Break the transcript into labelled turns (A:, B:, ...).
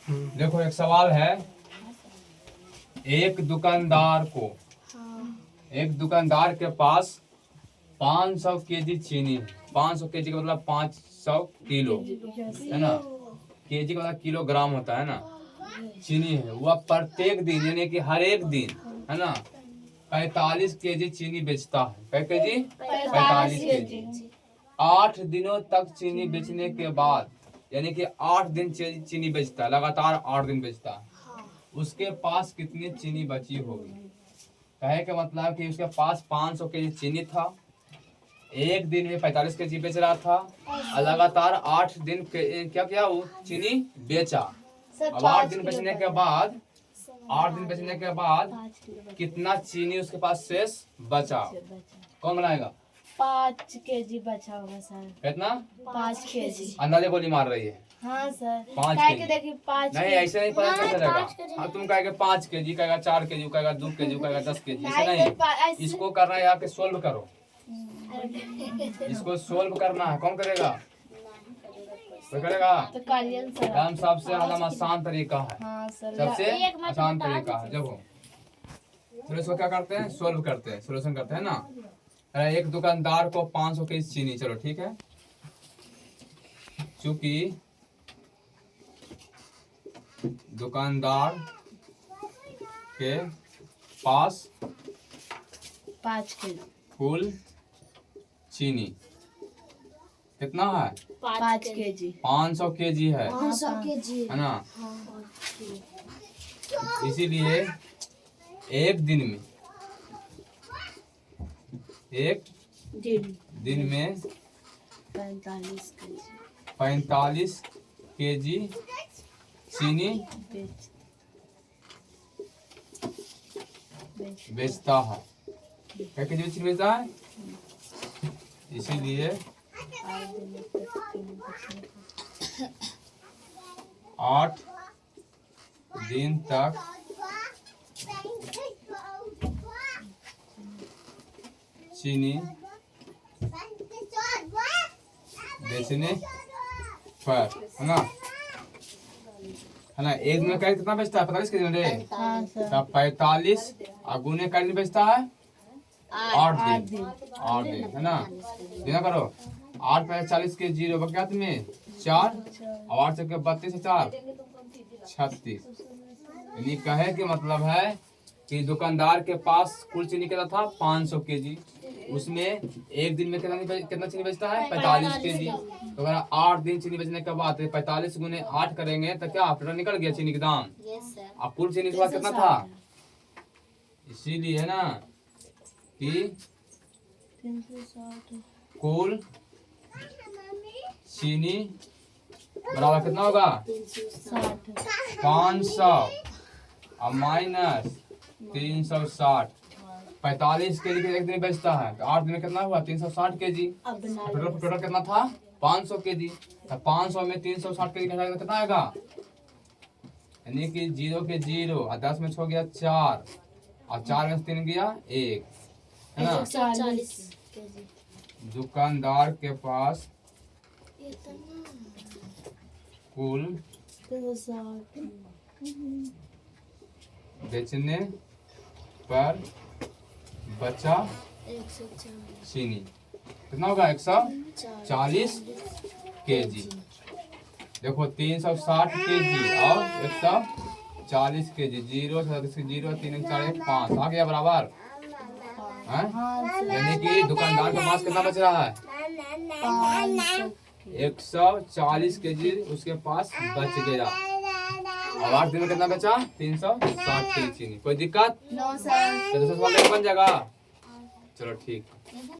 A: देखो एक सवाल है। एक दुकानदार के पास 500 केजी चीनी है। 500 केजी का मतलब 500 किलो है ना। केजी का मतलब किलोग्राम होता है ना। चीनी है, वह प्रत्येक दिन यानी कि हर एक दिन है ना 45 केजी चीनी बेचता है। कै केजी? 45 केजी। 8 दिनों तक चीनी बेचने के बाद यानी कि 8 दिन चीनी बेचता है, लगातार 8 दिन बेचता है। उसके पास कितनी चीनी बची होगी? कहे का मतलब कि उसके पास 500 केजी चीनी था, एक दिन में 45 केजी बेच रहा था और लगातार 8 दिन क्या किया वो चीनी बेचा। अब 8 दिन बेचने के बाद 8 दिन बेचने के बाद कितना चीनी उसके पास शेष बचा? कौन बनाएगा?
B: 5 केजी बचा होगा सर।
A: कितना?
B: 5 केजी।
A: अंदाजे गोली मार रही है।
B: हाँ सर।
A: 5
B: केजी। देखिए 5
A: नहीं ऐसे नहीं पता कैसे चलेगा। हाँ तुम कहेगा 5 केजी, कहेगा 4 केजी, कहेगा 2 केजी, कहेगा 10 केजी, ऐसे नहीं। इसको करना है आपके सोल्व करो। इसको सोल्व करना है, कौन करेगा? तो करेगा
B: तो कालियन सर।
A: काम सबसे आसान तरीका है।
B: हाँ सर।
A: सबसे आसान तरीका है। जब चलो इसको क्या करते हैं, सोल्व करते हैं, सोल्यूशन करते हैं ना। एक दुकानदार को 500 केजी चीनी, चलो ठीक है। चूंकि दुकानदार के पास
B: 5 केजी
A: कुल चीनी कितना है?
B: 5 केजी।
A: 500 केजी है
B: 500 केजी
A: है ना। इसीलिए एक दिन में 45 केजी चीनी बेचता है। क्या केजी चीनी बेचता है? इसीलिए 8 दिन तक चीनी बेचने पर है ना। एक दिन में कितना बेचता है? 45 केजी रे।
B: हाँ सर।
A: तब 45 और गुने का दिन बेचता है 8 दिन। 8 दिन है ना। देना करो 8 पे 40 के 0 बचा में 4 और 8 से 32 4 36। यानी कहे के मतलब है कि दुकानदार के पास कुल चीनी कितना था? 500 केजी। उसमें एक दिन में कितना चीनी बेचता है? 45 केजी। तो अगर 8 दिन चीनी बेचने के बाद 45 गुने 8 करेंगे तो क्या टोटल निकल गया चीनी का दाम। अब कुल चीनी के पास कितना था? इसीलिए है ना कि कुल चीनी बराबर कितना होगा? 500 और माइनस 360। 45 केजी के एक दिन बेचता है तो 8 दिन में कितना हुआ? 360 केजी। टोटल कितना था? 500 केजी। तो 500 में 360 केजी का कितना आएगा? यानी कि 0 के 0 और 10 में 6 गया 4 और 4 में 3 गया 1 है ना।
B: 140
A: दुकानदार के पास कुल बेचने पर बचा चीनी कितना होगा? 140 केजी। देखो 360 केजी और 140 केजी। 0 0 3 4 1 5 आ गया बराबर है। यानी कि दुकानदार के पास कितना बच रहा है? 140 केजी उसके पास बच गया। और 8 दिन में कितना बचा? 360 केजी चीनी। कोई दिक्कत?
B: No sir.
A: तो दूसरा सवाल बन जाएगा। चलो ठीक।